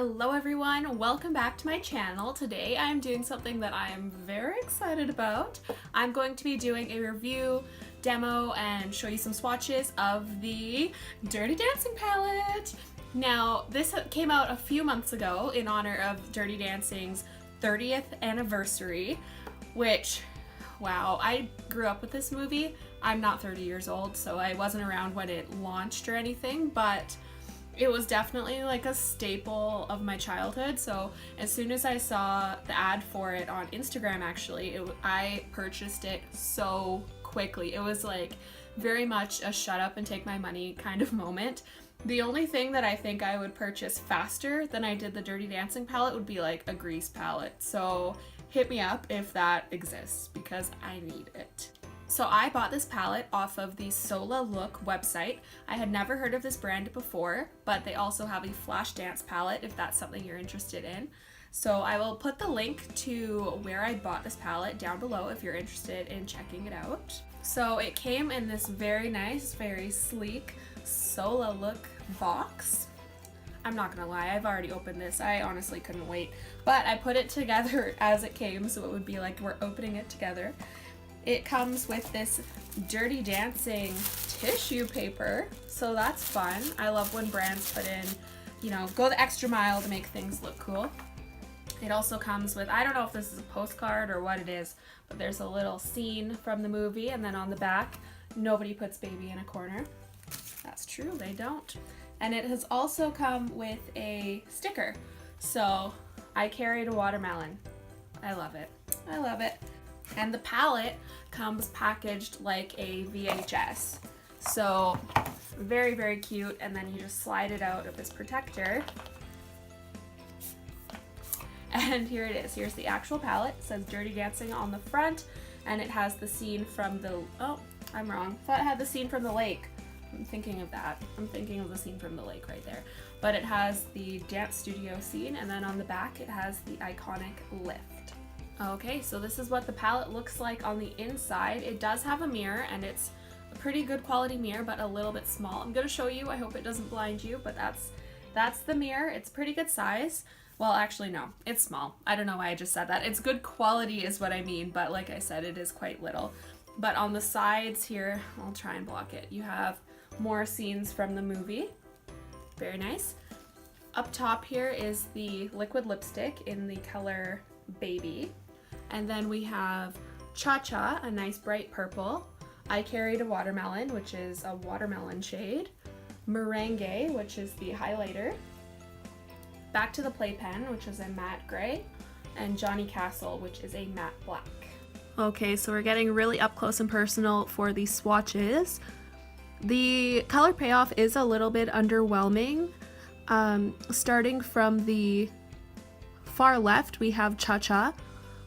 Hello everyone, welcome back to my channel. Today I'm doing something that I am very excited about. I'm going to be doing a review, demo, and show you some swatches of the Dirty Dancing palette. Now, this came out a few months ago in honor of Dirty Dancing's 30th anniversary, which, wow, I grew up with this movie. I'm not 30 years old, so I wasn't around when it launched or anything, but it was definitely like a staple of my childhood. So as soon as I saw the ad for it on Instagram, actually, I purchased it so quickly. It was like very much a shut up and take my money kind of moment. The only thing that I think I would purchase faster than I did the Dirty Dancing palette would be like a grease palette. So hit me up if that exists because I need it. So I bought this palette off of the Sola Look website. I had never heard of this brand before, but they also have a flash dance palette if that's something you're interested in. So I will put the link to where I bought this palette down below if you're interested in checking it out. So it came in this very nice, very sleek Sola Look box. I'm not gonna lie, I've already opened this. I honestly couldn't wait, but I put it together as it came so it would be like we're opening it together. It comes with this Dirty Dancing tissue paper, so that's fun. I love when brands put in, you know, go the extra mile to make things look cool. It also comes with, I don't know if this is a postcard or what it is, but there's a little scene from the movie, and then on the back, nobody puts baby in a corner. That's true, they don't. And it has also come with a sticker. So I carried a watermelon. I love it. I love it. And the palette comes packaged like a VHS. So very, very cute. And then you just slide it out of this protector. And here it is. Here's the actual palette. It says Dirty Dancing on the front. And it has the scene from the, oh, I'm wrong. I thought it had the scene from the lake. I'm thinking of that. I'm thinking of the scene from the lake right there. But it has the dance studio scene. And then on the back, it has the iconic lift. Okay, so this is what the palette looks like on the inside. It does have a mirror, and it's a pretty good quality mirror, but a little bit small. I'm gonna show you, I hope it doesn't blind you, but that's the mirror. It's pretty good size. Well, actually no, it's small. I don't know why I just said that. It's good quality is what I mean, but like I said, it is quite little. But on the sides here, I'll try and block it. You have more scenes from the movie. Very nice. Up top here is the liquid lipstick in the color Baby. And then we have Cha-Cha, a nice bright purple. I Carried a Watermelon, which is a watermelon shade. Merengue, which is the highlighter. Back to the Playpen, which is a matte gray. And Johnny Castle, which is a matte black. Okay, so we're getting really up close and personal for the swatches. The color payoff is a little bit underwhelming. Starting from the far left, we have Cha-Cha,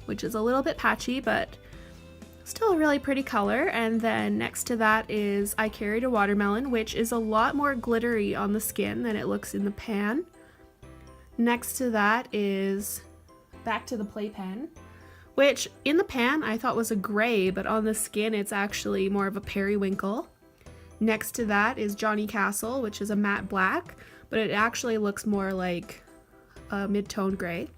which is a little bit patchy, but still a really pretty color. And then next to that is I Carried a Watermelon, which is a lot more glittery on the skin than it looks in the pan. Next to that is Back to the Playpen, which in the pan I thought was a gray, but on the skin it's actually more of a periwinkle. Next to that is Johnny Castle, which is a matte black, but it actually looks more like a mid-tone gray.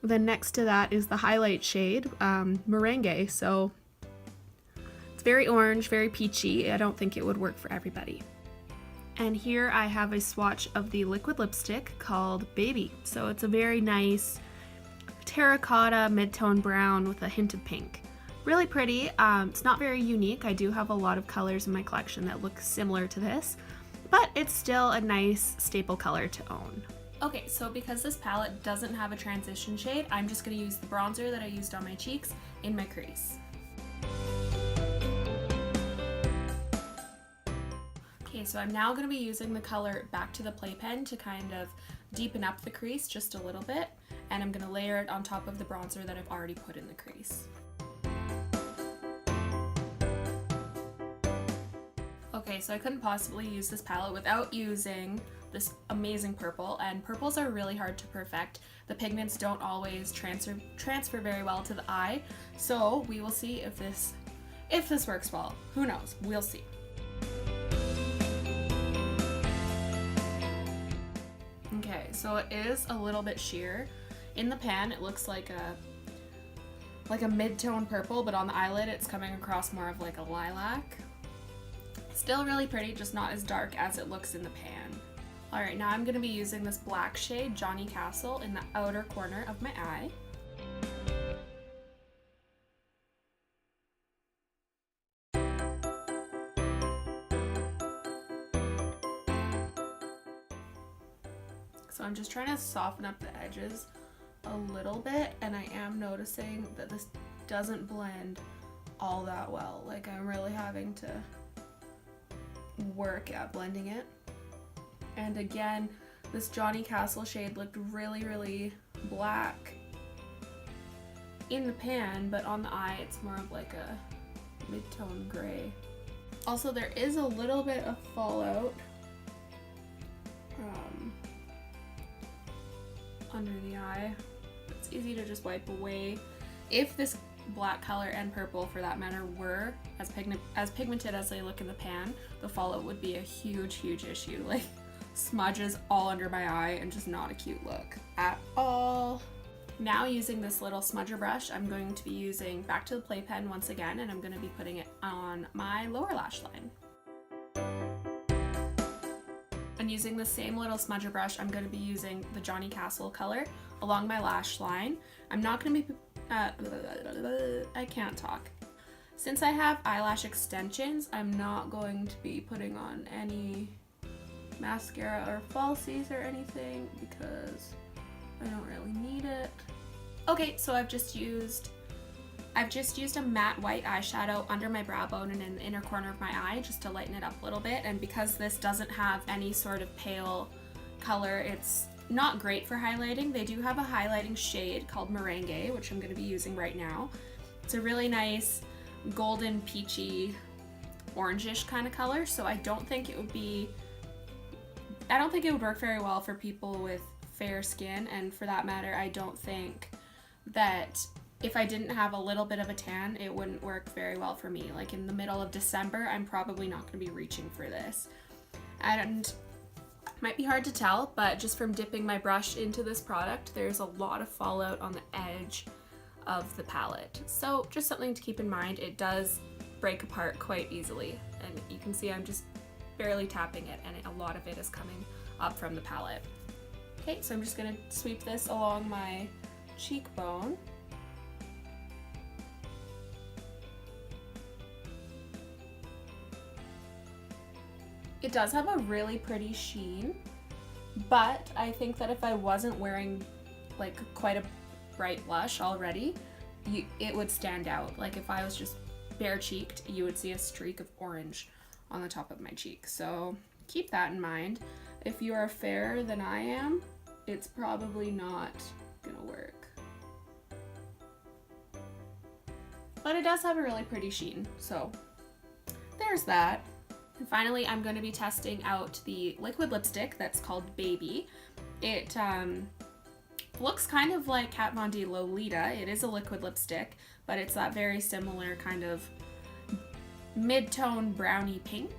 Then next to that is the highlight shade, Merengue, so it's very orange, very peachy. I don't think it would work for everybody. And here I have a swatch of the liquid lipstick called Baby. So it's a very nice terracotta mid-tone brown with a hint of pink. Really pretty. It's not very unique. I do have a lot of colors in my collection that look similar to this, but it's still a nice staple color to own. Okay, so because this palette doesn't have a transition shade, I'm just going to use the bronzer that I used on my cheeks in my crease. Okay, so I'm now going to be using the color Back to the Playpen to kind of deepen up the crease just a little bit, and I'm going to layer it on top of the bronzer that I've already put in the crease. Okay, so I couldn't possibly use this palette without using this amazing purple, and purples are really hard to perfect. The pigments don't always transfer very well to the eye, so we will see if this works well. Who knows? We'll see. Okay, Okay, so it is a little bit sheer. In the pan, it looks like a mid-tone purple, but on the eyelid, it's coming across more of like a lilac. Still really pretty, just not as dark as it looks in the pan. All right, now I'm gonna be using this black shade, Johnny Castle, in the outer corner of my eye. So I'm just trying to soften up the edges a little bit, and I am noticing that this doesn't blend all that well. Like, I'm really having to work at blending it. And again, this Johnny Castle shade looked really, really black in the pan, but on the eye it's more of like a mid-tone gray. Also, there is a little bit of fallout under the eye. It's easy to just wipe away. If this black color and purple, for that matter, were as pigmented as they look in the pan, the fallout would be a huge, huge issue. Like, smudges all under my eye and just not a cute look at all. Now, using this little smudger brush, I'm going to be using Back to the Playpen once again, and I'm going to be putting it on my lower lash line. And using the same little smudger brush, I'm going to be using the Johnny Castle color along my lash line. I'm not going to be I can't talk. Since I have eyelash extensions, I'm not going to be putting on any mascara or falsies or anything because I don't really need it. Okay, so I've just used a matte white eyeshadow under my brow bone and in the inner corner of my eye just to lighten it up a little bit. And because this doesn't have any sort of pale color, it's not great for highlighting. They do have a highlighting shade called Merengue, which I'm going to be using right now. It's a really nice golden peachy orangish kind of color, so I don't think it would work very well for people with fair skin, and for that matter, I don't think that if I didn't have a little bit of a tan, it wouldn't work very well for me. Like, in the middle of December, I'm probably not going to be reaching for this. And might be hard to tell, but just from dipping my brush into this product, there's a lot of fallout on the edge of the palette. So just something to keep in mind. It does break apart quite easily, and you can see I'm just barely tapping it, and a lot of it is coming up from the palette. Okay, so I'm just gonna sweep this along my cheekbone. It does have a really pretty sheen, but I think that if I wasn't wearing like quite a bright blush already, it would stand out. Like, if I was just bare cheeked, you would see a streak of orange on the top of my cheek. So keep that in mind. If you are fairer than I am, it's probably not gonna work. But it does have a really pretty sheen, so there's that. And finally, I'm going to be testing out the liquid lipstick that's called Baby. It looks kind of like Kat Von D Lolita. It is a liquid lipstick, but it's that very similar kind of mid-tone brownie pink.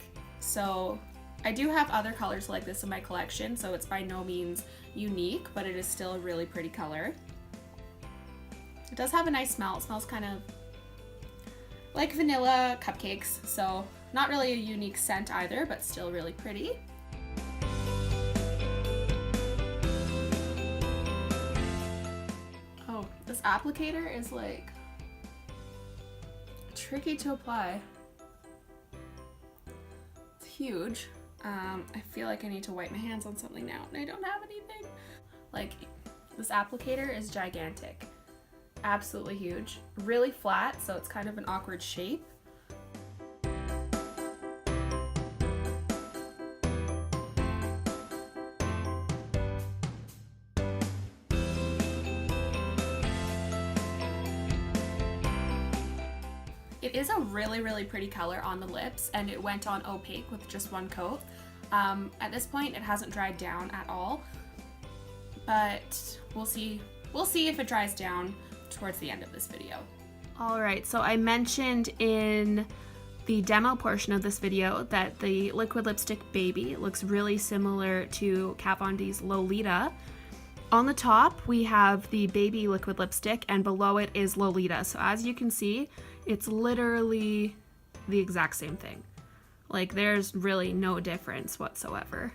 So I do have other colors like this in my collection, so it's by no means unique, but it is still a really pretty color. It does have a nice smell. It smells kind of like vanilla cupcakes, so not really a unique scent either, but still really pretty. Oh, this applicator is like tricky to apply. It's huge. I feel like I need to wipe my hands on something now, and I don't have anything. Like, this applicator is gigantic. Absolutely huge. Really flat, so it's kind of an awkward shape. It is a really, really pretty color on the lips, and it went on opaque with just one coat. At this point, it hasn't dried down at all, but we'll see if it dries down towards the end of this video. All right, so I mentioned in the demo portion of this video that the liquid lipstick Baby looks really similar to Kat Von D's Lolita, On the top, we have the Baby liquid lipstick, and below it is Lolita. So as you can see, it's literally the exact same thing. Like, there's really no difference whatsoever.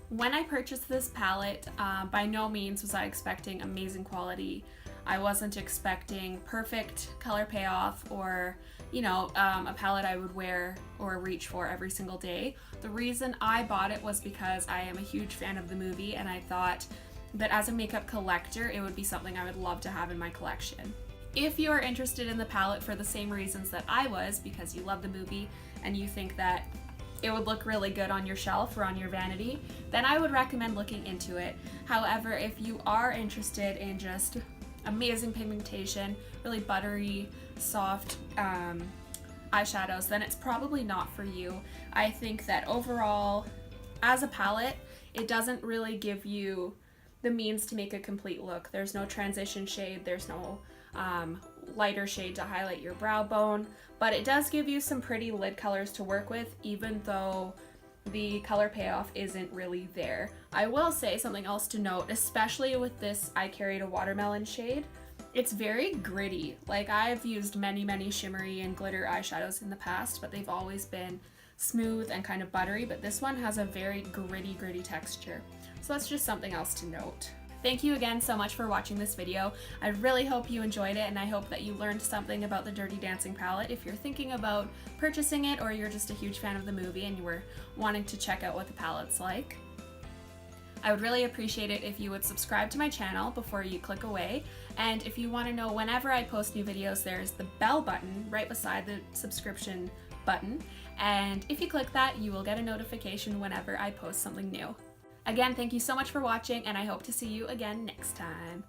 When I purchased this palette, by no means was I expecting amazing quality. I wasn't expecting perfect color payoff or, you know, a palette I would wear or reach for every single day. The reason I bought it was because I am a huge fan of the movie, and I thought that as a makeup collector, it would be something I would love to have in my collection. If you are interested in the palette for the same reasons that I was, because you love the movie and you think that it would look really good on your shelf or on your vanity, then I would recommend looking into it. However, if you are interested in just amazing pigmentation, really buttery, soft eyeshadows, then it's probably not for you. I think that overall, as a palette, it doesn't really give you the means to make a complete look. There's no transition shade, there's no lighter shade to highlight your brow bone, but it does give you some pretty lid colors to work with, even though the color payoff isn't really there. I will say something else to note, especially with this I Carried a Watermelon shade. It's very gritty. Like, I've used many shimmery and glitter eyeshadows in the past, but they've always been smooth and kind of buttery, but this one has a very gritty texture. So that's just something else to note. Thank you again so much for watching this video. I really hope you enjoyed it, and I hope that you learned something about the Dirty Dancing palette. If you're thinking about purchasing it, or you're just a huge fan of the movie and you were wanting to check out what the palette's like, I would really appreciate it if you would subscribe to my channel before you click away. And if you want to know whenever I post new videos, there's the bell button right beside the subscription button. And if you click that, you will get a notification whenever I post something new. Again, thank you so much for watching, and I hope to see you again next time.